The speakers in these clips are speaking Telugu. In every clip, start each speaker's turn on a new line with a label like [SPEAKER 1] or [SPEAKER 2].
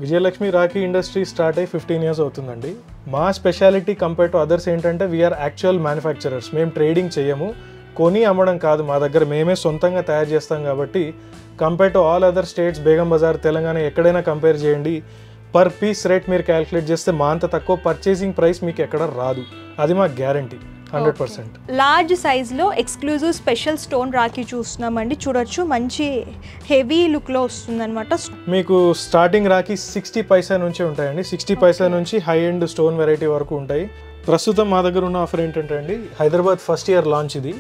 [SPEAKER 1] విజయలక్ష్మి రాఖీ ఇండస్ట్రీ స్టార్ట్ అయ్యి 15 years అవుతుందండి. మా స్పెషాలిటీ కంపేర్ టు అదర్స్ ఏంటంటే వీఆర్ యాక్చువల్ మ్యానుఫ్యాక్చరర్స్. మేము ట్రేడింగ్ చేయము, కొని అమ్మడం కాదు. మా దగ్గర మేమే సొంతంగా తయారు చేస్తాం కాబట్టి compare to all other states, Begum Bazar, Telangana ఎక్కడైనా కంపేర్ చేయండి, పర్ పీస్ రేట్ మీరు క్యాలిక్యులేట్ చేస్తే మా అంత తక్కువ పర్చేసింగ్ ప్రైస్ మీకు ఎక్కడ రాదు. అది మా గ్యారంటీ 100%.
[SPEAKER 2] లార్జ్ సైజ్లో ఎక్స్క్లూజివ్ స్పెషల్ స్టోన్ రాఖీ చూస్తున్నామండి. చూడొచ్చు, మంచి హెవీ లుక్లో వస్తుందన్నమాట.
[SPEAKER 1] మీకు స్టార్టింగ్ రాఖీ 60 పైసా నుంచి ఉంటాయండి. 60 పైసా నుంచి హై ఎండ్ స్టోన్ వెరైటీ వరకు ఉంటాయి. ప్రస్తుతం మా దగ్గర ఉన్న ఆఫర్ ఏంటంటే అండి, హైదరాబాద్ ఫస్ట్ ఇయర్ లాంచ్ ఇది.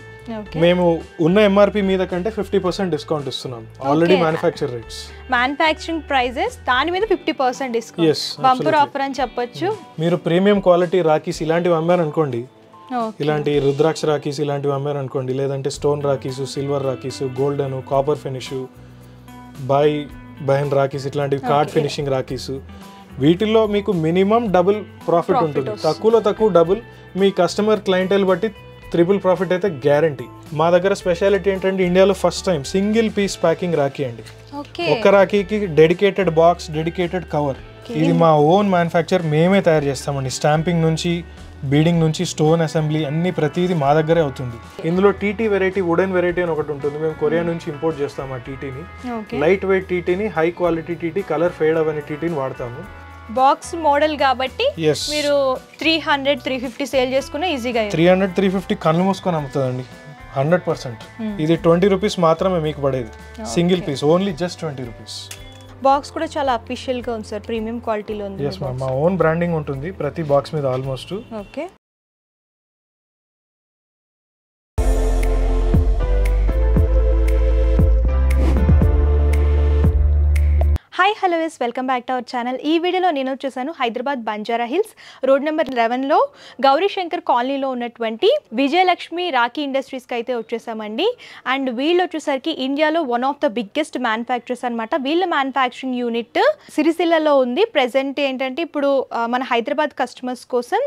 [SPEAKER 1] మేము ఉన్న ఎంఆర్పి మీద కంటే 50% డిస్కౌంట్ ఇస్తున్నాం. Already manufacture rates,
[SPEAKER 2] manufacturing prices, దాని మీద 50% డిస్కౌంట్. బంపర్ ఆఫర్ అని చెప్పొచ్చు.
[SPEAKER 1] మీరు ప్రీమియం క్వాలిటీ రాఖీస్ ఇలాంటివి అమ్మారనుకోండి, ఇలాంటి రుద్రాక్ష రాఖీస్ ఇలాంటివి అమ్మారనుకోండి, లేదంటే stone rakhis, silver rakhis, golden, copper finish, బైన్ రాఖీస్, ఇట్లాంటివి కార్డ్ ఫినిషింగ్ రాఖీసు, వీటిల్లో మీకు మినిమం డబుల్ ప్రాఫిట్ ఉంటుంది. తక్కువలో తక్కువ డబుల్. మీ కస్టమర్ క్లయింటైల్ బట్టి ట్రిపుల్ ప్రాఫిట్ అయితే గ్యారంటీ. మా దగ్గర స్పెషాలిటీ ఏంటంటే ఇండియాలో first time single piece packing rakhi అండి. ఒక్క రాఖీకి డెడికేటెడ్ బాక్స్, డెడికేటెడ్ కవర్. ఇది మా ఓన్ మ్యానుఫ్యాక్చర్, మేమే తయారు చేస్తామండి. స్టాంపింగ్ నుంచి, బీడింగ్ నుంచి, స్టోన్ అసెంబ్లీ అన్ని ప్రతిదీ మా దగ్గరే అవుతుంది. ఇందులో టీటీ వెరైటీ, వుడెన్ వెరైటీ అని ఒకటి ఉంటుంది. మేము కొరియా నుంచి ఇంపోర్ట్ చేస్తాం ఆ టీటీని. లైట్ వెయిట్ టీటీని, high quality TT, colour fade అవని టీటీని వాడతాము.
[SPEAKER 2] బాక్స్ మోడల్ కాబట్టి మీరు 300-350 సేల్ చేసుకున్నా ఈజీగా.
[SPEAKER 1] 300-350 కళ్ళు మూసుకొని అమ్ముతుందండి 100%. ఇది 20 రూపీస్ మాత్రమే మీకు పడేది single piece, only just 20 rupees.
[SPEAKER 2] Box కూడా చాలా అఫీషియల్గా ఉంది సార్, ప్రీమియం క్వాలిటీలో ఉంది.
[SPEAKER 1] మా ఓన్ బ్రాండింగ్ ఉంటుంది ప్రతి బాక్స్ మీద almost.
[SPEAKER 2] Okay. Hi hello yes, welcome back to our channel. ఈ వీడియోలో నేను వచ్చేసాను Hyderabad Banjara hills road number 11లో గౌరీశంకర్ కాలనీలో ఉన్నటువంటి విజయలక్ష్మి రాఖీ ఇండస్ట్రీస్కి అయితే వచ్చేసామండి. అండ్ వీళ్ళు వచ్చేసరికి ఇండియాలో one of the biggest manufacturers అనమాట. వీళ్ళ మ్యానుఫ్యాక్చరింగ్ యూనిట్ సిరిసిల్లలో ఉంది. ప్రెజెంట్ ఏంటంటే ఇప్పుడు మన హైదరాబాద్ కస్టమర్స్ కోసం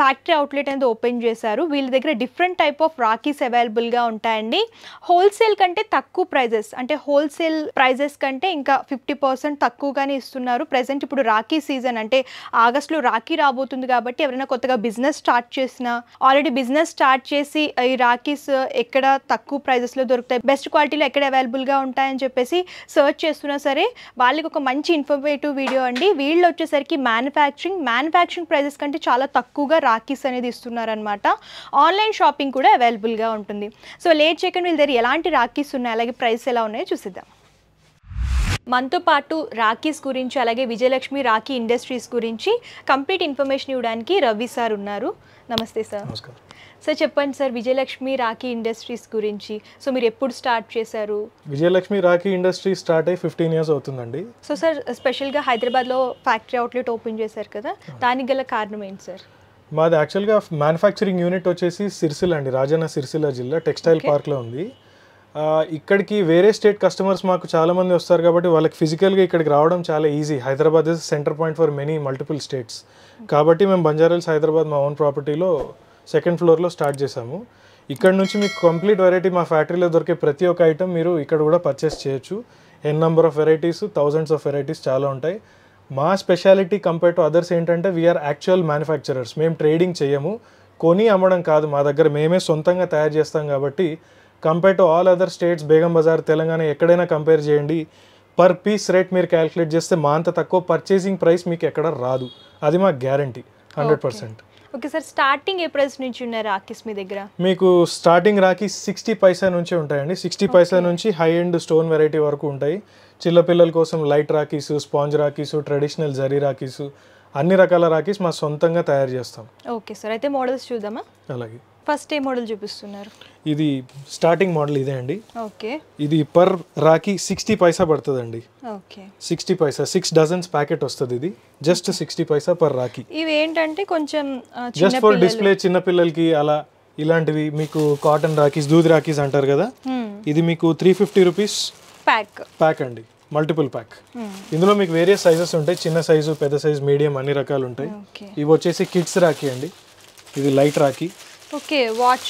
[SPEAKER 2] ఫ్యాక్టరీ అవుట్లెట్ అనేది ఓపెన్ చేశారు. వీళ్ళ దగ్గర డిఫరెంట్ టైప్ ఆఫ్ రాఖీస్ అవైలబుల్గా ఉంటాయండి. హోల్సేల్ కంటే తక్కువ ప్రైజెస్, అంటే హోల్సేల్ ప్రైజెస్ కంటే ఇంకా 50% తక్కువగానే ఇస్తున్నారు. ప్రెసెంట్ ఇప్పుడు రాఖీ సీజన్, అంటే ఆగస్టులో రాఖీ రాబోతుంది కాబట్టి ఎవరైనా కొత్తగా బిజినెస్ స్టార్ట్ చేసినా, ఆల్రెడీ బిజినెస్ స్టార్ట్ చేసి ఈ రాఖీస్ ఎక్కడ తక్కువ ప్రైజెస్లో దొరుకుతాయి, బెస్ట్ క్వాలిటీలో ఎక్కడ అవైలబుల్గా ఉంటాయని చెప్పేసి సర్చ్ చేస్తున్నా సరే వాళ్ళకి ఒక మంచి ఇన్ఫర్మేటివ్ వీడియో అండి. వీళ్ళు వచ్చేసరికి మ్యానుఫ్యాక్చరింగ్ ప్రైజెస్ కంటే చాలా తక్కువగా రాఖీస్ అనేది ఇస్తున్నారనమాట. ఆన్లైన్ షాపింగ్ కూడా అవైలబుల్గా ఉంటుంది. సో లేట్ చేయకుండా వీళ్ళ దగ్గర ఎలాంటి రాఖీస్ ఉన్నాయి, అలాగే ప్రైస్ ఎలా ఉన్నాయో చూసిద్దాం. మనతో పాటు రాఖీస్ గురించి, అలాగే విజయలక్ష్మి రాఖీ ఇండస్ట్రీస్ గురించి కంప్లీట్ ఇన్ఫర్మేషన్ ఇవ్వడానికి రవి సార్ ఉన్నారు. నమస్తే సార్. సార్ చెప్పండి సార్, విజయలక్ష్మి రాఖీ ఇండస్ట్రీస్ గురించి. సో మీరు ఎప్పుడు స్టార్ట్ చేశారు?
[SPEAKER 1] విజయలక్ష్మి రాఖీ ఇండస్ట్రీ స్టార్ట్ అయ్యి 15 years అవుతుందండి.
[SPEAKER 2] సో సార్ స్పెషల్గా హైదరాబాద్లో ఫ్యాక్టరీ అవుట్లెట్ ఓపెన్ చేశారు కదా, దానికి గల కారణం ఏంటి సార్?
[SPEAKER 1] మాది యాక్చువల్గా మ్యానుఫ్యాక్చరింగ్ యూనిట్ వచ్చేసి సిరిసిల్ల అండి, రాజన్న సిరిసిల్ల జిల్లా టెక్స్టైల్ పార్క్లో ఉంది. ఇక్కడికి వేరే స్టేట్ కస్టమర్స్ మాకు చాలామంది వస్తారు కాబట్టి వాళ్ళకి ఫిజికల్గా ఇక్కడికి రావడం చాలా easy. Hyderabad is centre point for many multiple states. కాబట్టి మేము బంజారాహిల్స్ హైదరాబాద్ మా ఓన్ ప్రాపర్టీలో 2nd floorలో స్టార్ట్ చేసాము. ఇక్కడ నుంచి మీకు కంప్లీట్ వెరైటీ మా ఫ్యాక్టరీలో దొరికే ప్రతి ఒక్క ఐటమ్ మీరు ఇక్కడ కూడా పర్చేస్ చేయొచ్చు. Number of varieties, thousands of varieties చాలా ఉంటాయి. మా స్పెషాలిటీ కంపేర్ టు అదర్స్ ఏంటంటే వీఆర్ యాక్చువల్ మ్యానుఫ్యాక్చరర్స్. మేము ట్రేడింగ్ చేయము, కొని అమ్మడం కాదు. మా దగ్గర మేమే సొంతంగా తయారు చేస్తాం కాబట్టి compare to all other states, Begum Bazar, Telangana ఎక్కడైనా కంపేర్ చేయండి, పర్ పీస్ రేట్ మీరు క్యాలిక్యులేట్ చేస్తే మా అంత తక్కువ పర్చేసింగ్ ప్రైస్ మీకు ఎక్కడ రాదు. అది మా గ్యారంటీ 100%.
[SPEAKER 2] ఓకే సార్, స్టార్టింగ్ ఏ ప్రైస్ నుంచి ఉన్నాయి రాఖీస్ మీ దగ్గర?
[SPEAKER 1] మీకు స్టార్టింగ్ రాఖీ 60 పైసా నుంచి ఉంటాయండి. 60 పైసా నుంచి హై ఎండ్ స్టోన్ వెరైటీ వరకు ఉంటాయి. చిన్నపిల్లల కోసం లైట్ రాఖీసు, స్పాంజ్ రాఖీసు, ట్రెడిషనల్ జరీ రాఖీసు, అన్ని రకాల రాఖీస్ మా సొంతంగా తయారు చేస్తాం.
[SPEAKER 2] ఓకే సార్, అయితే మోడల్స్ చూద్దామా?
[SPEAKER 1] అలాగే.
[SPEAKER 2] ఫస్ట్ ఏ మోడల్ చూపిస్తున్నారు?
[SPEAKER 1] ఇది స్టార్టింగ్ మోడల్ ఇదే అండి.
[SPEAKER 2] ఓకే.
[SPEAKER 1] ఇది పర్ రాఖీ 60 పైసా పడుతుందండి.
[SPEAKER 2] ఓకే.
[SPEAKER 1] 60 పైసా, 6 డజన్స్ ప్యాకెట్ వస్తుంది. ఇది జస్ట్ 60 పైసా పర్ రాఖీ.
[SPEAKER 2] ఇవి ఏంటంటే కొంచెం
[SPEAKER 1] జస్ట్ ఫర్ డిస్ప్లే, చిన్నపిల్లలకి అలా. ఇలాంటివి మీకు కాటన్ రాఖీస్, దూద్ రాఖీస్ అంటారు కదా, ఇది మీకు 350 రూపీస్ ప్యాక్ అండి, మల్టిపుల్ ప్యాక్. ఇందులో మీకు వేరియస్ సైజెస్ ఉంటాయి, చిన్న సైజు, పెద్ద సైజు, మీడియం, అన్ని రకాలు ఉంటాయి. ఇవి వచ్చేసి కిడ్స్ రాఖీ అండి. ఇది light Rakhi.
[SPEAKER 2] Okay, watch.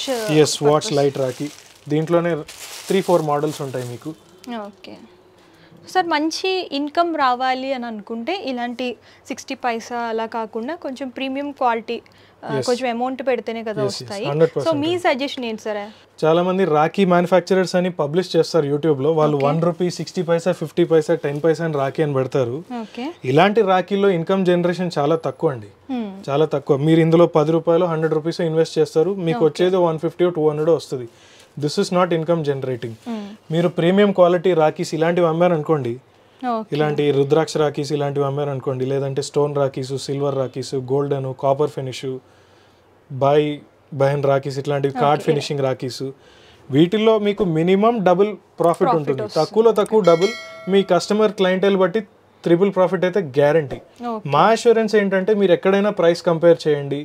[SPEAKER 1] Watch light Rakhi. దీంట్లోనే 3-4 మోడల్స్ ఉంటాయి మీకు.
[SPEAKER 2] ఓకే. సార్ మంచి ఇన్కమ్ రావాలి అని అనుకుంటే ఇలాంటి 60 పైసా అలా కాకుండా కొంచెం ప్రీమియం క్వాలిటీ కొంచెం అమౌంట్ పెడితేనే కదా వస్తాయి. సో మీ సజెషన్ ఏంటి సార్?
[SPEAKER 1] చాలా మంది రాఖీ మ్యానుఫ్యాక్చరర్స్ అని పబ్లిష్ చేస్తారు యూట్యూబ్ లో. వాళ్ళు 1 రూపీ 60 పైసా 50 పైసా 10 పైసా అని రాఖీ అని పెడతారు. ఇలాంటి రాఖీలో ఇన్కమ్ జనరేషన్ చాలా తక్కువ అండి, చాలా తక్కువ. మీరు ఇందులో 10 రూపాయలు 100 రూపీస్ ఇన్వెస్ట్ చేస్తారు, మీకు వచ్చేది 150 200 వస్తుంది. This is not income generating. మీరు ప్రీమియం క్వాలిటీ రాఖీస్ ఇలాంటివి అమ్మారు అనుకోండి, ఇలాంటి రుద్రాక్ష రాఖీస్ ఇలాంటివి అమ్మారు అనుకోండి, లేదంటే stone rakhis, silver rakhis, golden, copper finish, బైన్ రాఖీస్, ఇట్లాంటివి కార్డ్ ఫినిషింగ్ రాఖీస్, వీటిల్లో మీకు మినిమం డబుల్ ప్రాఫిట్ ఉంటుంది. తక్కువలో తక్కువ డబుల్, మీ కస్టమర్ క్లయింటైల్ బట్టి ట్రిపుల్ ప్రాఫిట్ అయితే గ్యారంటీ. మా అష్యూరెన్స్ ఏంటంటే మీరు ఎక్కడైనా ప్రైస్ కంపేర్ చేయండి,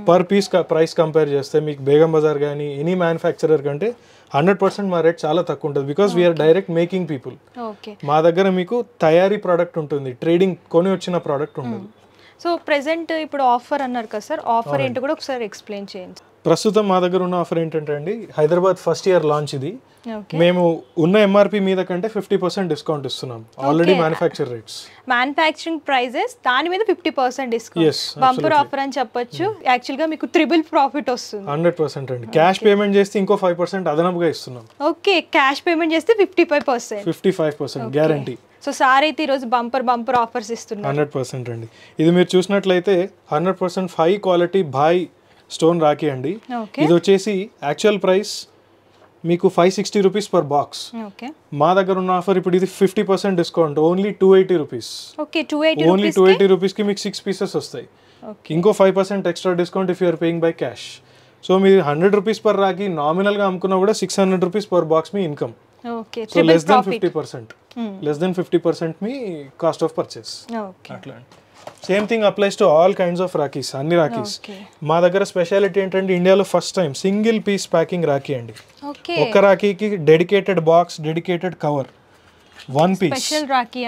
[SPEAKER 1] పర్ పీస్ ప్రైస్ కంపేర్ చేస్తే మీకు బేగం బజార్ కానీ ఎనీ మ్యానుఫ్యాక్చరర్ కంటే 100% మా రేట్ చాలా తక్కువ ఉంటుంది. Because we are direct making people. మా దగ్గర మీకు తయారీ ప్రోడక్ట్ ఉంటుంది, ట్రేడింగ్ కొని వచ్చిన ప్రోడక్ట్ ఉంటుంది.
[SPEAKER 2] సో ప్రెసెంట్ ఇప్పుడు ఆఫర్ అన్నారు కదా సార్, ఆఫర్ ఏంటో కూడా ఒకసారి ఎక్స్ప్లెయిన్ చేయండి.
[SPEAKER 1] ప్రస్తుతం మా దగ్గర ఉన్న ఆఫర్ ఏంటంటే అండి, హైదరాబాద్ ఫస్ట్ ఇయర్ లాంచ్ ఇది. మేము ఉన్న ఎంఆర్పి మీద కంటే 50% డిస్కౌంట్ ఇస్తున్నాం already manufacture rates,
[SPEAKER 2] manufacturing prices, దాని మీద 50% డిస్కౌంట్. బంపర్ ఆఫర్ అని చెప్పొచ్చు. యాక్చువల్ గా మీకు ట్రిపుల్ ప్రాఫిట్ వస్తుంది.
[SPEAKER 1] 100% అండి. క్యాష్ పేమెంట్ చేస్తే ఇంకో 5% అదనపుగా ఇస్తున్నాం.
[SPEAKER 2] ఓకే, క్యాష్ పేమెంట్ చేస్తే 55%
[SPEAKER 1] గ్యారంటీ.
[SPEAKER 2] సో సార్ అయితే ఈరోజు బంపర్ ఆఫర్స్ ఇస్తున్నారు.
[SPEAKER 1] 100% అండి. ఇది మీరు చూసినట్లయితే 100% హై క్వాలిటీ భాయ్ స్టోన్ రాఖీ అండి. ఇది వచ్చేసి యాక్చువల్ ప్రైస్ మీకు 560 రూపీస్ పర్ బాక్స్. మా దగ్గర ఉన్న ఆఫర్ ఇప్పుడు ఇది 50% discount, only 280 rupees. Only 280 rupees కి మీకు 6 పీసెస్ వస్తాయి. ఇంకో 5% extra discount if you are paying by cash. So మీరు 100 రూపీస్ పర్ రాఖీ నామినల్ గా అమ్ముకున్నా కూడా 600 రూపీస్ పర్ బాక్స్ మీ ఇన్కమ్. సో లెస్ దెన్ 50% మీ కాస్ట్ ఆఫ్ పర్చేస్. అట్లా same thing applies to all kinds of rakhis, అన్ని రాఖీస్. మా దగ్గర స్పెషాలిటీ ఏంటంటే ఇండియాలో first time single piece packing rakhi అండి. ఒక్క రాఖీకి dedicated box, dedicated cover, 1 piece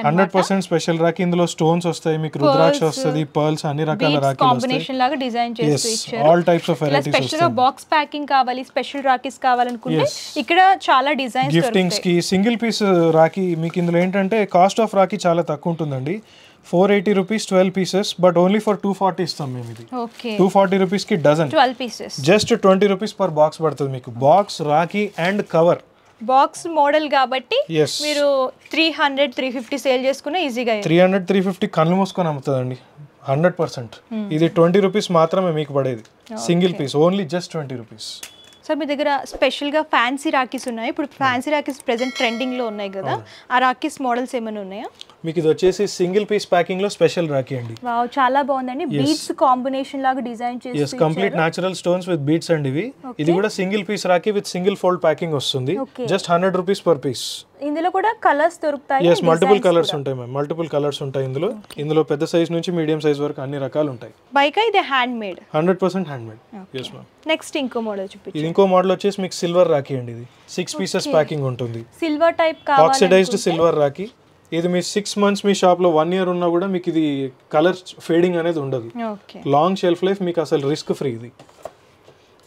[SPEAKER 1] 100% special rakhi. ఇందులో స్టోన్స్ వస్తాయి, మీకు రుద్రాక్ష వస్తుంది, పర్ల్స్, అన్ని రకాల రాఖీలు
[SPEAKER 2] కాంబినేషన్ లాగా డిజైన్ చేసి ఇచ్చారు.
[SPEAKER 1] ఆల్ టైప్స్ ఆఫ్ వెరైటీస్ వస్తాయి.
[SPEAKER 2] స్పెషల్ గా బాక్స్ ప్యాకింగ్ కావాలి, స్పెషల్ రాఖీస్ కావాలనుకుంటే ఇక్కడ చాలా డిజైన్స్
[SPEAKER 1] గిఫ్టింగ్స్ కి సింగిల్ పీస్ రాఖీ. మీకు ఇందులో ఏంటంటే కాస్ట్ ఆఫ్ రాఖీ చాలా తక్కువ ఉంటుందండి, 480 rupees 12 pieces, but only for 240 ఇస్తాం మేము. ఇది 240 రూపీస్ కి dozen,
[SPEAKER 2] 12 pieces,
[SPEAKER 1] just 20 rupees per box పడుతుంది మీకు. Box, rakhi and cover.
[SPEAKER 2] Box model కాబట్టి మీరు 300 350 సేల్ చేసుకునే ఈజీగా.
[SPEAKER 1] 300 350 కళ్ళు మూసుకొని అమ్ముతుందండి 100%. ఇది 20 రూపీస్ మాత్రమే మీకు పడేది single piece, only just 20 rupees.
[SPEAKER 2] Sir మీ దగ్గర స్పెషల్గా ఫ్యాన్సీ రాఖీస్ ఉన్నాయి. ఇప్పుడు ఫ్యాన్సీ రాఖీస్ ప్రెసెంట్ ట్రెండింగ్లో ఉన్నాయి కదా, ఆ రాఖీస్ మోడల్స్ ఏమైనా ఉన్నాయా?
[SPEAKER 1] మీకు ఇది వచ్చేసి సింగిల్ పీస్ ప్యాకింగ్ లో స్పెషల్ రాఖీ అండి.
[SPEAKER 2] వావ్, చాలా బాగుందండి. బీడ్స్ కాంబినేషన్ లాగా డిజైన్ చేసి
[SPEAKER 1] yes, complete natural stones with beads అండి ఇవి. ఇది కూడా single piece rakhi with single fold packing వస్తుంది, జస్ట్ 100 రూపీస్ పర్ పీస్.
[SPEAKER 2] ఇందులో కూడా కలర్స్ దొరుకుతాయి.
[SPEAKER 1] yes, మల్టిపుల్ కలర్స్ ఉంటాయి మ్యామ్, మల్టిపుల్ కలర్స్ ఉంటాయి ఇందులో. ఇందులో పెద్ద సైజ్ నుంచి మీడియం సైజ్ వరకు అన్ని రకాలు ఉంటాయి.
[SPEAKER 2] బైకా ఇది hand made,
[SPEAKER 1] 100% hand made. yes ma'am.
[SPEAKER 2] Next ఇంకో మోడల్ చూపించండి.
[SPEAKER 1] ఇది ఇంకో మోడల్ వచ్చేసి మీకు సిల్వర్ రాఖీ అండి. ఇది 6 పీసెస్ ప్యాకింగ్ ఉంటుంది,
[SPEAKER 2] సిల్వర్ టైప్ కావాలి,
[SPEAKER 1] ఆక్సిడైజ్డ్ సిల్వర్ రాఖీ. ఇది మీ 6 months మీ షాప్ లో 1 year ఉన్నా కూడా మీకు ఇది కలర్ ఫేడింగ్ అనేది ఉండదు. లాంగ్ షెల్ఫ్ లైఫ్, మీకు అసలు రిస్క్ ఫ్రీ.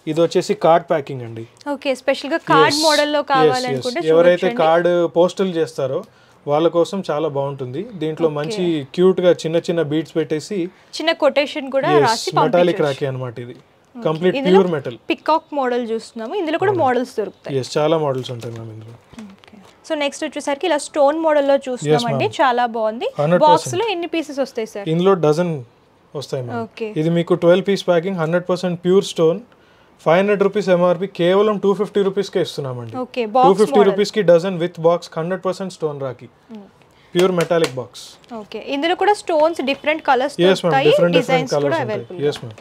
[SPEAKER 1] ఇది వచ్చేసి కార్డ్ ప్యాకింగ్ అండి.
[SPEAKER 2] ఓకే, స్పెషల్ గా కార్డ్ మోడల్ లో కావాలనుకుంటే
[SPEAKER 1] ఎవరైతే కార్డ్ పోస్టల్ చేస్తారో వాళ్ళ కోసం చాలా బాగుంటుంది. దీంట్లో మంచి క్యూట్ గా చిన్న చిన్న బీడ్స్ పెట్టేసి
[SPEAKER 2] చిన్న కొటేషన్ కూడా రాసి
[SPEAKER 1] మెటాలిక్ రాఖీ అన్నమాట. ఇది complete pure metal.
[SPEAKER 2] Peacock model చూస్తున్నాము, ఇందులో కూడా మోడల్స్ దొరుకుతాయి.
[SPEAKER 1] yes, చాలా మోడల్స్ ఉంటాయి మ్యామ్ ఇందులో.
[SPEAKER 2] సో నెక్స్ట్ వచ్చేసరికి ఇలా స్టోన్ మోడల్ లో చూస్తున్నామండి, చాలా బాగుంది. బాక్స్ లో ఎన్ని పీసెస్ వస్తాయి సార్?
[SPEAKER 1] ఇందులో డజన్ వస్తాయి మ్యామ్. ఇది మీకు 12 piece packing, 100% pure stone, 500 rupees MRP, కేవలం 250 రూపీస్ కే ఇస్తున్నామండి. 250 రూపీస్ కి dozen with box, 100% stone rakhi, pure metallic box.
[SPEAKER 2] Okay, ఇందులో కూడా స్టోన్స్ డిఫరెంట్ కలర్స్ దొరుకుతాయి, డిజైన్స్ కూడా అవైలబుల్.
[SPEAKER 1] yes ma'am.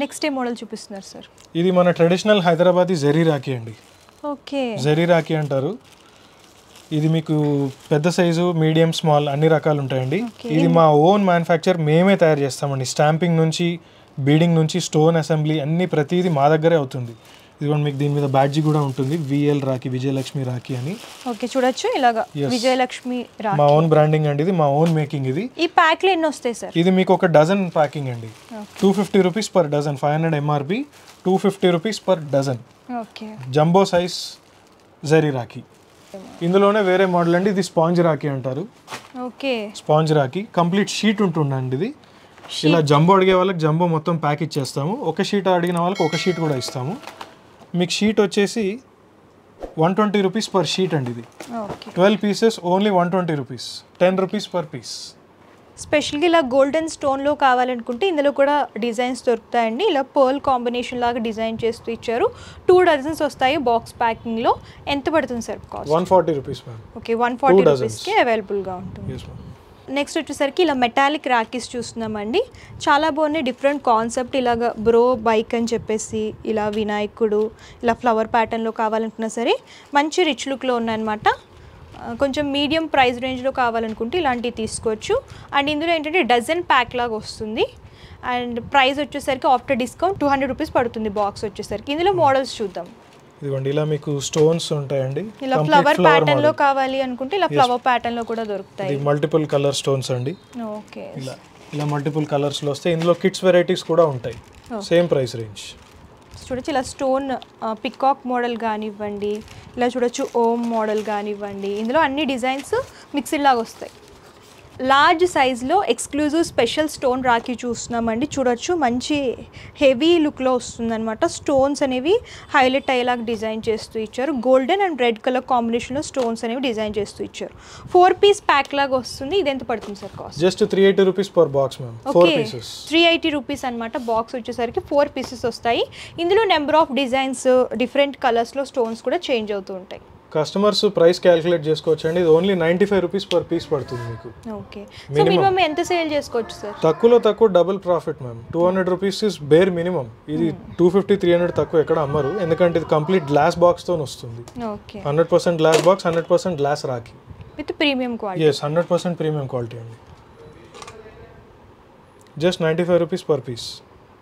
[SPEAKER 2] నెక్స్ట్ ఏ మోడల్ చూపిస్తున్నారు సార్?
[SPEAKER 1] ఇది మన ట్రెడిషనల్ హైదరాబాదీ జరీ రాఖీ అండి.
[SPEAKER 2] ఓకే,
[SPEAKER 1] జరీ రాఖీ అంటారు. ఇది మీకు పెద్ద సైజు, మీడియం, స్మాల్ అన్ని రకాలు ఉంటాయండి. ఇది మా ఓన్ మ్యానుఫ్యాక్చర్, మేమే తయారు చేస్తామండి. స్టాంపింగ్ నుంచి, బీడింగ్ నుంచి, స్టోన్ అసెంబ్లీ అన్ని ప్రతిదీ మా దగ్గరే అవుతుంది. ఇదిగోండి మీకు దీని మీద బ్యాడ్జీ కూడా ఉంటుంది, విఎల్ రాఖీ, విజయలక్ష్మి రాఖీ అని.
[SPEAKER 2] ఓకే, చూడొచ్చు ఇలాగా విజయలక్ష్మి రాఖీ.
[SPEAKER 1] మా ఓన్ బ్రాండింగ్ అండి ఇది, మా ఓన్ మేకింగ్ ఇది.
[SPEAKER 2] ఈ ప్యాక్ లో ఎన్ని వస్తాయి సార్?
[SPEAKER 1] ఇది మీకు ఒక డజన్ ప్యాకింగ్ అండి, 250 rupees per dozen, 500 MRP, 250 rupees per dozen.
[SPEAKER 2] Okay,
[SPEAKER 1] jumbo size zari rakhi. ఇందులోనే వేరే మోడల్ అండి, ఇది స్పాంజ్ రాఖీ అంటారు.
[SPEAKER 2] Okay,
[SPEAKER 1] sponge rakhi complete sheet ఉంటుందండి. ఇది ఇలా జంబో అడిగే వాళ్ళకి జంబో మొత్తం ప్యాక్ ఇచ్చేస్తాము. ఒక షీట్ అడిగిన వాళ్ళకి ఒక షీట్ కూడా ఇస్తాము. మీకు షీట్ వచ్చేసి 120 రూపీస్ పర్ షీట్ అండి. ఇది 12 pieces only 120 rupees, 10 rupees per piece.
[SPEAKER 2] స్పెషల్గా ఇలా గోల్డెన్ స్టోన్లో కావాలనుకుంటే ఇందులో కూడా డిజైన్స్ దొరుకుతాయండి. ఇలా పర్ల్ కాంబినేషన్ లాగా డిజైన్ చేస్తూ ఇచ్చారు. 2 డజన్స్ వస్తాయి బాక్స్ ప్యాకింగ్లో. ఎంత పడుతుంది sir cost?
[SPEAKER 1] 140 rupees ma'am.
[SPEAKER 2] Okay, 140 రూపీస్కి అవైలబుల్గా ఉంటుంది. నెక్స్ట్ వచ్చేసరికి ఇలా మెటాలిక్ రాఖీస్ చూస్తున్నామండి. చాలా బాగున్నాయి, డిఫరెంట్ కాన్సెప్ట్. ఇలాగ బ్రో బైక్ అని చెప్పేసి ఇలా వినాయకుడు ఇలా ఫ్లవర్ ప్యాటర్న్లో కావాలనుకున్నా సరే మంచి రిచ్ లుక్లో ఉన్నాయన్నమాట. కొంచెం మీడియం ప్రైస్ రేంజ్లో కావాలనుకుంటే ఇలాంటివి తీసుకోవచ్చు. అండ్ ఇందులో ఏంటంటే డజన్ ప్యాక్ లాగా వస్తుంది. అండ్ ప్రైస్ వచ్చేసరికి ఆఫ్టర్ డిస్కౌంట్ 200 రూపీస్ పడుతుంది బాక్స్ వచ్చేసరికి. ఇందులో మోడల్స్ చూద్దాం.
[SPEAKER 1] ఇదిగోండి ఇలా మీకు స్టోన్స్ ఉంటాయండి.
[SPEAKER 2] ఇలా ఫ్లవర్ ప్యాటర్న్ లో కావాలి అనుకుంటే ఇలా ఫ్లవర్ ప్యాటర్న్ లో కూడా దొరుకుతాయి.
[SPEAKER 1] ఇది మల్టిపుల్ కలర్ స్టోన్స్ అండి.
[SPEAKER 2] ఓకే,
[SPEAKER 1] ఇలా మల్టిపుల్ కలర్స్ లో వస్తాయి. ఇందులో కిడ్స్ వెరైటీస్ కూడా ఉంటాయి, సేమ్ ప్రైస్ రేంజ్.
[SPEAKER 2] చూడొచ్చు ఇలా స్టోన్ పికాక్ మోడల్ కానివ్వండి, ఇలా చూడొచ్చు ఓమ్ మోడల్ కానివ్వండి. ఇందులో అన్ని డిజైన్స్ మిక్స్డ్ లాగా వస్తాయి. లార్జ్ సైజ్లో ఎక్స్క్లూజివ్ స్పెషల్ స్టోన్ రాఖీ చూస్తున్నామండి. చూడొచ్చు మంచి హెవీ లుక్లో వస్తుందన్నమాట. స్టోన్స్ అనేవి హైలైట్ అయ్యేలాగా డిజైన్ చేస్తూ ఇచ్చారు. గోల్డెన్ అండ్ రెడ్ కలర్ కాంబినేషన్లో స్టోన్స్ అనేవి డిజైన్ చేస్తూ ఇచ్చారు. 4 పీస్ ప్యాక్ లాగా వస్తుంది. ఇది ఎంత పడుతుంది sir cost?
[SPEAKER 1] Just 380 rupees per box ma'am. 4 pieces
[SPEAKER 2] 380 rupees అనమాట. బాక్స్ వచ్చేసరికి 4 పీసెస్ వస్తాయి. ఇందులో నెంబర్ ఆఫ్ డిజైన్స్ డిఫరెంట్ కలర్స్లో స్టోన్స్ కూడా చేంజ్ అవుతూ ఉంటాయి.
[SPEAKER 1] కస్టమర్స్ ప్రైస్ క్యాలిక్యులేట్ చేసుకోవచ్చు అండి. ఇది ఓన్లీ 95 రూపీస్ పర్ పీస్ పడుతుంది మీకు.
[SPEAKER 2] ఓకే, సో మినిమం ఎంత సేల్ చేసుకోవచ్చు సార్?
[SPEAKER 1] తక్కువలో తక్కువ double profit ma'am. 200 rupees is bear minimum. ఇది 250-300 తక్కువ ఎక్కడ అమ్మరు, ఎందుకంటే ఇది కంప్లీట్ గ్లాస్ బాక్స్ తో వస్తుంది.
[SPEAKER 2] Okay,
[SPEAKER 1] 100% glass box, 100% glass rakhi
[SPEAKER 2] with premium quality.
[SPEAKER 1] yes, 100% premium quality అండి. Just 95 rupees per piece.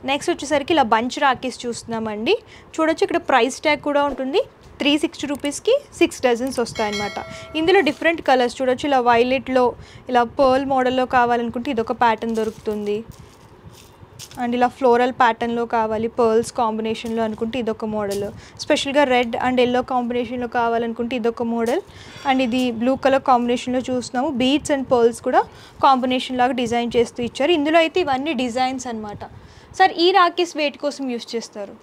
[SPEAKER 2] Next వచ్చేసరికి ఇలా బంచ్ రాఖీస్ చూస్తున్నామండి. చూడొచ్చు ఇక్కడ ప్రైస్ ట్యాగ్ కూడా ఉంటుంది. 360 రూపీస్కి 6 డజన్స్ వస్తాయన్నమాట. ఇందులో డిఫరెంట్ కలర్స్ చూడొచ్చు. ఇలా వైలెట్లో ఇలా పర్ల్ మోడల్లో కావాలనుకుంటే ఇదొక ప్యాటర్న్ దొరుకుతుంది. అండ్ ఇలా ఫ్లోరల్ ప్యాటర్న్లో కావాలి పర్ల్స్ కాంబినేషన్లో అనుకుంటే ఇదొక మోడల్. స్పెషల్గా రెడ్ అండ్ ఎల్లో కాంబినేషన్లో కావాలనుకుంటే ఇదొక మోడల్. అండ్ ఇది బ్లూ కలర్ కాంబినేషన్లో చూస్తున్నాము. బీడ్స్ అండ్ పర్ల్స్ కూడా కాంబినేషన్ లాగా డిజైన్ చేస్తూ ఇచ్చారు. ఇందులో అయితే ఇవన్నీ డిజైన్స్ అనమాట. సార్ ఈ రాఖీస్ వెయిట్ కోసం యూస్ చేస్తారు?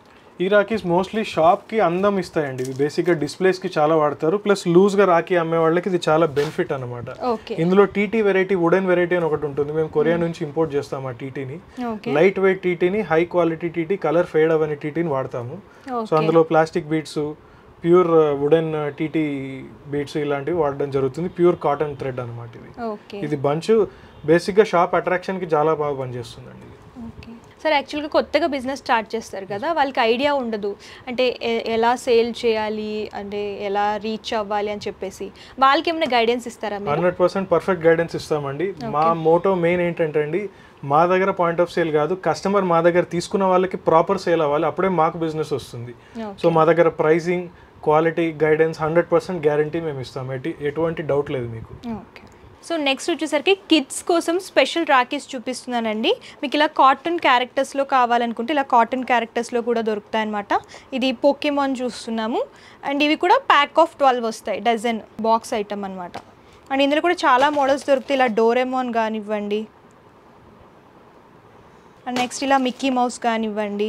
[SPEAKER 1] ఈ రాఖీస్ మోస్ట్లీ షాప్కి అందం ఇస్తాయండి. ఇవి బేసిక్గా డిస్ప్లేస్కి చాలా వాడతారు. ప్లస్ లూజ్గా రాఖీ అమ్మే వాళ్ళకి ఇది చాలా బెనిఫిట్ అనమాట. ఇందులో టీటీ వెరైటీ, వుడెన్ వెరైటీ అని ఒకటి ఉంటుంది. మేము కొరియా నుంచి ఇంపోర్ట్ చేస్తాం ఆ టీటీని. లైట్ వెయిట్ టీటీని, high quality TT, colour fade అవని టీటీని వాడతాము. సో అందులో plastic beads, pure wooden TT beads ఇలాంటివి వాడడం జరుగుతుంది. ప్యూర్ కాటన్ థ్రెడ్ అనమాట ఇది. ఇది బంచ్ బేసిక్గా షాప్ అట్రాక్షన్కి చాలా బాగా పనిచేస్తుందండి.
[SPEAKER 2] సార్ యాక్చువల్గా కొత్తగా బిజినెస్ స్టార్ట్ చేస్తారు కదా, వాళ్ళకి ఐడియా ఉండదు అంటే ఎలా సేల్ చేయాలి, అంటే ఎలా రీచ్ అవ్వాలి అని చెప్పేసి, వాళ్ళకి ఏమైనా గైడెన్స్ ఇస్తారా?
[SPEAKER 1] 100% పర్ఫెక్ట్ గైడెన్స్ ఇస్తామండి. మా మోటో మెయిన్ ఏంటంటే అండి, మా దగ్గర పాయింట్ ఆఫ్ సేల్ కాదు, కస్టమర్ మా దగ్గర తీసుకున్న వాళ్ళకి ప్రాపర్ సేల్ అవ్వాలి, అప్పుడే మాకు బిజినెస్ వస్తుంది. సో మా దగ్గర ప్రైసింగ్, క్వాలిటీ, గైడెన్స్ 100% గ్యారంటీ మేము ఇస్తాం. ఎటువంటి డౌట్ లేదు మీకు.
[SPEAKER 2] సో నెక్స్ట్ వచ్చేసరికి కిడ్స్ కోసం స్పెషల్ రాఖీస్ చూపిస్తున్నానండి. మీకు ఇలా కాటన్ క్యారెక్టర్స్లో కావాలనుకుంటే ఇలా కాటన్ క్యారెక్టర్స్లో కూడా దొరుకుతాయి అన్నమాట. ఇది పోకెమాన్ చూస్తున్నాము. అండ్ ఇవి కూడా ప్యాక్ ఆఫ్ 12 వస్తాయి, డజన్ బాక్స్ ఐటమ్ అనమాట. అండ్ ఇందులో కూడా చాలా మోడల్స్ దొరుకుతాయి. ఇలా డోరెమాన్ కానివ్వండి, అండ్ నెక్స్ట్ ఇలా మిక్కీ మౌస్ కానివ్వండి.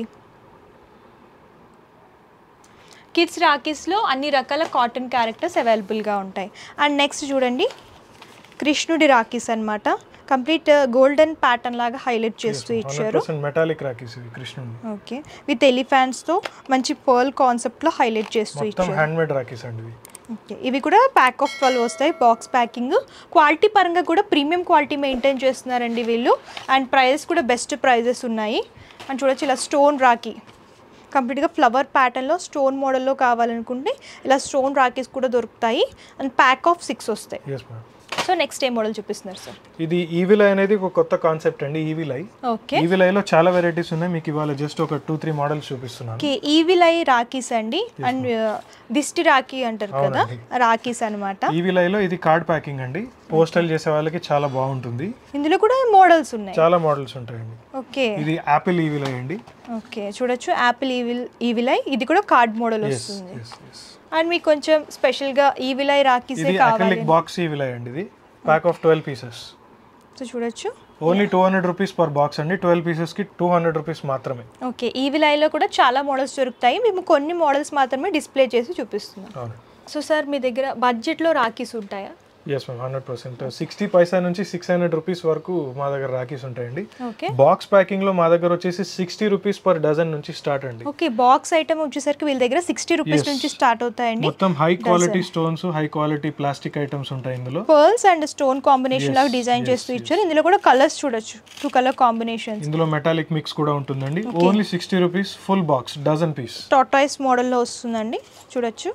[SPEAKER 2] కిడ్స్ రాఖీస్లో అన్ని రకాల కాటన్ క్యారెక్టర్స్ అవైలబుల్గా ఉంటాయి. అండ్ నెక్స్ట్ చూడండి, కృష్ణుడి రాఖీస్ అన్నమాట. కంప్లీట్ గోల్డెన్ ప్యాటర్న్ లాగా హైలైట్ చేస్తూ ఇచ్చారు.
[SPEAKER 1] మెటాలిక్ రాఖీస్ ఇవి కృష్ణుడి.
[SPEAKER 2] ఓకే, విత్ ఎలిఫెంట్స్ తో మంచి పర్ల్ కాన్సెప్ట్ లో హైలైట్ చేస్తూ ఇచ్చారు.
[SPEAKER 1] హ్యాండ్ మేడ్ రాఖీస్ అండి ఇవి.
[SPEAKER 2] ఓకే, ఇవి కూడా ప్యాక్ ఆఫ్ 12 వస్తాయి, బాక్స్ ప్యాకింగ్. క్వాలిటీ పరంగా కూడా ప్రీమియం క్వాలిటీ మెయింటైన్ చేస్తున్నారండి వీళ్ళు. అండ్ ప్రైజెస్ కూడా బెస్ట్ ప్రైజెస్ ఉన్నాయి. అండ్ చూడొచ్చు ఇలా స్టోన్ రాఖీ కంప్లీట్గా ఫ్లవర్ ప్యాటర్న్లో స్టోన్ మోడల్లో కావాలనుకుంటే ఇలా స్టోన్ రాఖీస్ కూడా దొరుకుతాయి. అండ్ ప్యాక్ ఆఫ్ 6 వస్తాయి. సో నెక్స్ట్ ఏ మోడల్ చూపిస్తున్నారు సార్?
[SPEAKER 1] ఇది ఈవిల్ ఐ అనేది ఒక కొత్త కాన్సెప్ట్ అండి. ఈవిల్ ఐ, ఈవిల్ ఐ లో చాలా వెరైటీస్ ఉన్నాయి. మీకు ఇవాళ జస్ట్ ఒక 2-3 మోడల్స్ చూపిస్తున్నాను.
[SPEAKER 2] ఓకే, ఈవిల్ ఐ రాఖీస్ అండి. అండ్ దిష్టి రాఖీ అంటారు కదా, రాఖీస్ అన్నమాట.
[SPEAKER 1] ఈవిల్ ఐ లో ఇది కార్డ్ ప్యాకింగ్ అండి. పోస్టల్ చేసే వాళ్ళకి చాలా బాగుంటుంది.
[SPEAKER 2] ఇందులో కూడా మోడల్స్ ఉన్నాయి,
[SPEAKER 1] చాలా మోడల్స్ ఉంటాయండి.
[SPEAKER 2] ఓకే,
[SPEAKER 1] ఇది యాపిల్ ఈవిల్ ఐ అండి.
[SPEAKER 2] ఓకే, చూడొచ్చు యాపిల్ ఈవిల్ ఐ. ఇది కూడా కార్డ్ మోడల్ వస్తుంది. అండ్ మీకు కొంచెం స్పెషల్గా ఈ విలై రాఖీసే
[SPEAKER 1] ఇది
[SPEAKER 2] కావాలి
[SPEAKER 1] అక్రిలిక్ బాక్స్ ఈ విలై అండి. ఇది ప్యాక్ ఆఫ్ 12 పీసెస్.
[SPEAKER 2] సో చూడొచ్చు
[SPEAKER 1] ఓన్లీ 200 రూపీస్ పర్ బాక్స్ అండి. 12 పీసెస్కి 200 రూపీస్ మాత్రమే.
[SPEAKER 2] ఓకే, ఈ విలైలో కూడా చాలా మోడల్స్ దొరుకుతాయి. మేము కొన్ని మోడల్స్ మాత్రమే డిస్ప్లే చేసి చూపిస్తున్నాం.
[SPEAKER 1] అవును.
[SPEAKER 2] సో సార్ మీ దగ్గర బడ్జెట్లో రాఖీస్ ఉంటాయా?
[SPEAKER 1] Yes ma'am, 100%. 60 పైసా నుంచి 600 రూపీస్ వరకు మా దగ్గర రాఖీస్ ఉంటాయండి.
[SPEAKER 2] ఓకే,
[SPEAKER 1] బాక్స్ ప్యాకింగ్ లో మా దగ్గర వచ్చేసి 60 రూపీస్ పర్ డజన్ నుంచి స్టార్ట్ అండి.
[SPEAKER 2] ఓకే, బాక్స్ ఐటమ్ వచ్చేసరికి వీళ్ళ దగ్గర 60 రూపీస్ నుంచి స్టార్ట్ అవుతాయండి.
[SPEAKER 1] మొత్తం high quality stones, high quality plastic items ఉంటాయి ఇందులో.
[SPEAKER 2] పర్ల్స్ అండ్ స్టోన్ కాంబినేషన్ లాగా డిజైన్ చేస్తూ ఇచ్చారు. ఇందులో కూడా కలర్స్ చూడొచ్చు, 2 కలర్ కాంబినేషన్స్.
[SPEAKER 1] ఇందులో మెటాలిక్ మిక్స్ కూడా ఉంటుందండి. Only 60 rupees full box, dozen piece.
[SPEAKER 2] Tortoise మోడల్లో వస్తుందండి, చూడొచ్చు.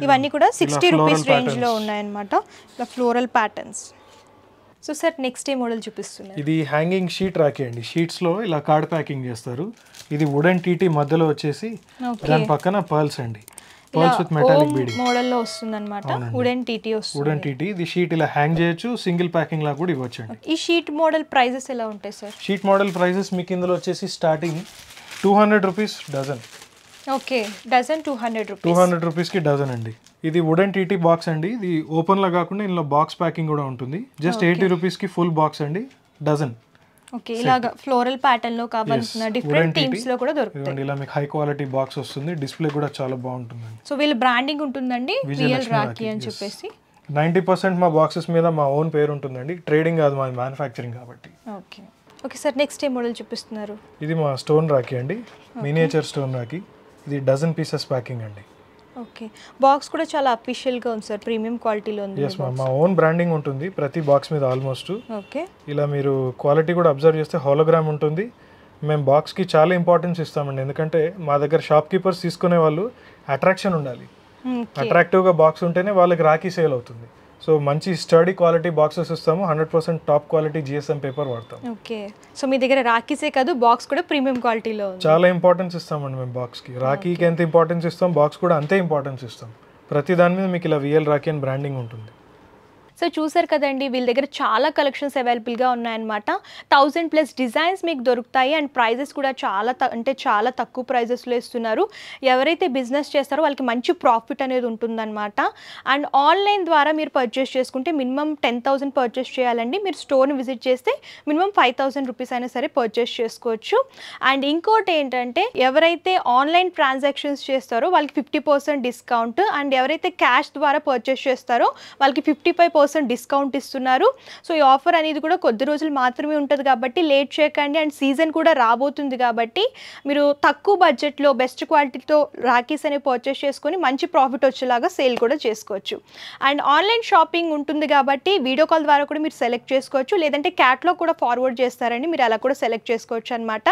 [SPEAKER 2] ఇవన్నీ కూడా 60 రూపీస్ రేంజ్లో ఉన్నాయన్నమాట, ఇలా floral patterns. So sir next ఏ మోడల్ చూపిస్తున్నారు?
[SPEAKER 1] ఇది హ్యాంగింగ్ షీట్ రాఖీ అండి. షీట్స్ లో ఇలా కార్డ్ ప్యాకింగ్ చేస్తారు. ఇది వుడెన్ టీటీ మధ్యలో వచ్చేసి దాని పక్కన పర్ల్స్ అండి. పర్ల్స్ విత్ మెటాలిక్ బీడింగ్
[SPEAKER 2] మోడల్లో వస్తుందన్నమాట. వుడెన్ టీటీ వస్తుంది.
[SPEAKER 1] Wooden TT. ఇది షీట్ ఇలా హ్యాంగ్ చేయొచ్చు, సింగిల్ ప్యాకింగ్ లా కూడా ఇవ్వచ్చు అండి.
[SPEAKER 2] ఈ షీట్ మోడల్ ప్రైజెస్ ఎలా ఉంటాయి సార్?
[SPEAKER 1] షీట్ మోడల్ ప్రైజెస్ మీకు ఇందులో వచ్చేసి starting 200 rupees dozen.
[SPEAKER 2] Okay, dozen 200 rupees.
[SPEAKER 1] 200 రూపీస్కి డజన్ అండి. ఇది వుడెన్ టీటీ బాక్స్ అండి. ఇది ఓపెన్లో కాకుండా ఇందులో బాక్స్ ప్యాకింగ్ కూడా ఉంటుంది. జస్ట్ 80 రూపీస్కి ఫుల్ బాక్స్ అండి, డజన్.
[SPEAKER 2] ఓకే, ఇలాగా ఫ్లోరల్ ప్యాటర్న్ లో కావాల్సిన డిఫరెంట్ థీమ్స్ లో కూడా దొరుకుతాయి.
[SPEAKER 1] ఇలా మీకు హై క్వాలిటీ బాక్స్ వస్తుంది. డిస్ప్లే కూడా చాలా బాగుంటుంది.
[SPEAKER 2] సో వీళ్ళ బ్రాండింగ్ ఉంటుందండి, రియల్ రాఖీ అని చెప్పేసి.
[SPEAKER 1] 90% మా బాక్సెస్ మీద మా ఓన్ పేరు ఉంటుందండి. ట్రేడింగ్ కాదు, మా మ్యానుఫ్యాక్చరింగ్ కాబట్టి.
[SPEAKER 2] ఓకే, ఓకే సార్ నెక్స్ట్ ఏ మోడల్ చూపిస్తున్నారు?
[SPEAKER 1] ఇది మా స్టోన్ రాఖీ అండి, మినియేచర్ స్టోన్ రాఖీ. ఇది డజన్ పీసెస్ ప్యాకింగ్ అండి.
[SPEAKER 2] ఓకే, బాక్స్ కూడా చాలా అఫీషియల్గా ఉంది సార్, ప్రీమియం క్వాలిటీలో ఉంది.
[SPEAKER 1] ఎస్ మ్యామ్, మా ఓన్ బ్రాండింగ్ ఉంటుంది ప్రతి బాక్స్ మీద ఆల్మోస్ట్.
[SPEAKER 2] ఓకే,
[SPEAKER 1] ఇలా మీరు క్వాలిటీ కూడా అబ్జర్వ్ చేస్తే హోలోగ్రామ్ ఉంటుంది. మేము బాక్స్కి చాలా ఇంపార్టెన్స్ ఇస్తామండి. ఎందుకంటే మా దగ్గర షాప్ కీపర్స్ తీసుకునే వాళ్ళు అట్రాక్షన్ ఉండాలి. అట్రాక్టివ్గా బాక్స్ ఉంటేనే వాళ్ళకి రాఖీ సేల్ అవుతుంది. సో మంచి స్టడీ క్వాలిటీ బాక్సెస్ ఇస్తాము. 100% టాప్ క్వాలిటీ GSM పేపర్ వాడతాం.
[SPEAKER 2] ఓకే, సో మీ దగ్గర రాఖీసే కాదు, బాక్స్ కూడా ప్రీమియం క్వాలిటీలో ఉంది.
[SPEAKER 1] చాలా ఇంపార్టెన్స్ ఇస్తామండి మేము బాక్స్కి. రాఖీకి ఎంత ఇంపార్టెన్స్ ఇస్తాం, బాక్స్ కూడా అంతే ఇంపార్టెన్స్ ఇస్తాం. ప్రతి దాని మీద మీకు ఇలా VL రాఖీ అని బ్రాండింగ్ ఉంటుంది.
[SPEAKER 2] సో చూసారు కదండి, వీళ్ళ దగ్గర చాలా కలెక్షన్స్ అవైలబుల్గా ఉన్నాయన్నమాట. 1000+ డిజైన్స్ మీకు దొరుకుతాయి. అండ్ ప్రైజెస్ కూడా చాలా తక్కువ ప్రైజెస్లో ఇస్తున్నారు. ఎవరైతే బిజినెస్ చేస్తారో వాళ్ళకి మంచి ప్రాఫిట్ అనేది ఉంటుందన్నమాట. అండ్ ఆన్లైన్ ద్వారా మీరు పర్చేస్ చేసుకుంటే మినిమం 10,000 పర్చేస్ చేయాలండి. మీరు స్టోర్ని విజిట్ చేస్తే మినిమం 5,000 రూపీస్ అయినా సరే పర్చేస్ చేసుకోవచ్చు. అండ్ ఇంకోటి ఏంటంటే, ఎవరైతే ఆన్లైన్ ట్రాన్సాక్షన్స్ చేస్తారో వాళ్ళకి 50% డిస్కౌంట్. అండ్ ఎవరైతే క్యాష్ ద్వారా పర్చేస్ చేస్తారో వాళ్ళకి 55% డిస్కౌంట్ ఇస్తున్నారు. సో ఈ ఆఫర్ అనేది కూడా కొద్ది రోజులు మాత్రమే ఉంటుంది కాబట్టి లేట్ చేయకండి. అండ్ సీజన్ కూడా రాబోతుంది కాబట్టి మీరు తక్కువ బడ్జెట్లో బెస్ట్ క్వాలిటీతో రాఖీస్ అనేవి పర్చేస్ చేసుకొని మంచి ప్రాఫిట్ వచ్చేలాగా సేల్ కూడా చేసుకోవచ్చు. అండ్ ఆన్లైన్ షాపింగ్ ఉంటుంది కాబట్టి వీడియో కాల్ ద్వారా కూడా మీరు సెలెక్ట్ చేసుకోవచ్చు. లేదంటే క్యాట్లాగ్ కూడా ఫార్వర్డ్ చేస్తారండి, మీరు అలా కూడా సెలెక్ట్ చేసుకోవచ్చు అనమాట.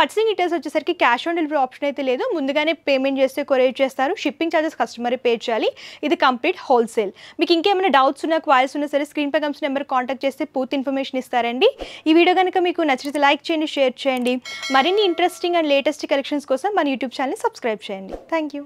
[SPEAKER 2] పర్చేసింగ్ డీటెయిల్స్ వచ్చేసరికి క్యాష్ ఆన్ డెలివరీ ఆప్షన్ అయితే లేదు. ముందుగానే పేమెంట్ చేస్తే కొరియర్ చేస్తారు. షిప్పింగ్ ఛార్జెస్ కస్టమరే పే చేయాలి. ఇది కంప్లీట్ హోల్సేల్. మీకు ఇంకేమైనా డౌట్స్ ఉన్నా, క్వైరీస్ ఉన్నా సరే స్క్రీన్ పై కనిపిస్తున్న నెంబర్ కాంటాక్ట్ చేస్తే పూర్తి ఇన్ఫర్మేషన్ ఇస్తారండి. ఈ వీడియో కనుక మీకు నచ్చితే లైక్ చేయండి, షేర్ చేయండి. మరిన్ని ఇంట్రెస్టింగ్ అండ్ లేటెస్ట్ కలెక్షన్స్ కోసం మన యూట్యూబ్ ఛానల్ని సబ్స్క్రైబ్ చేయండి. Thank you.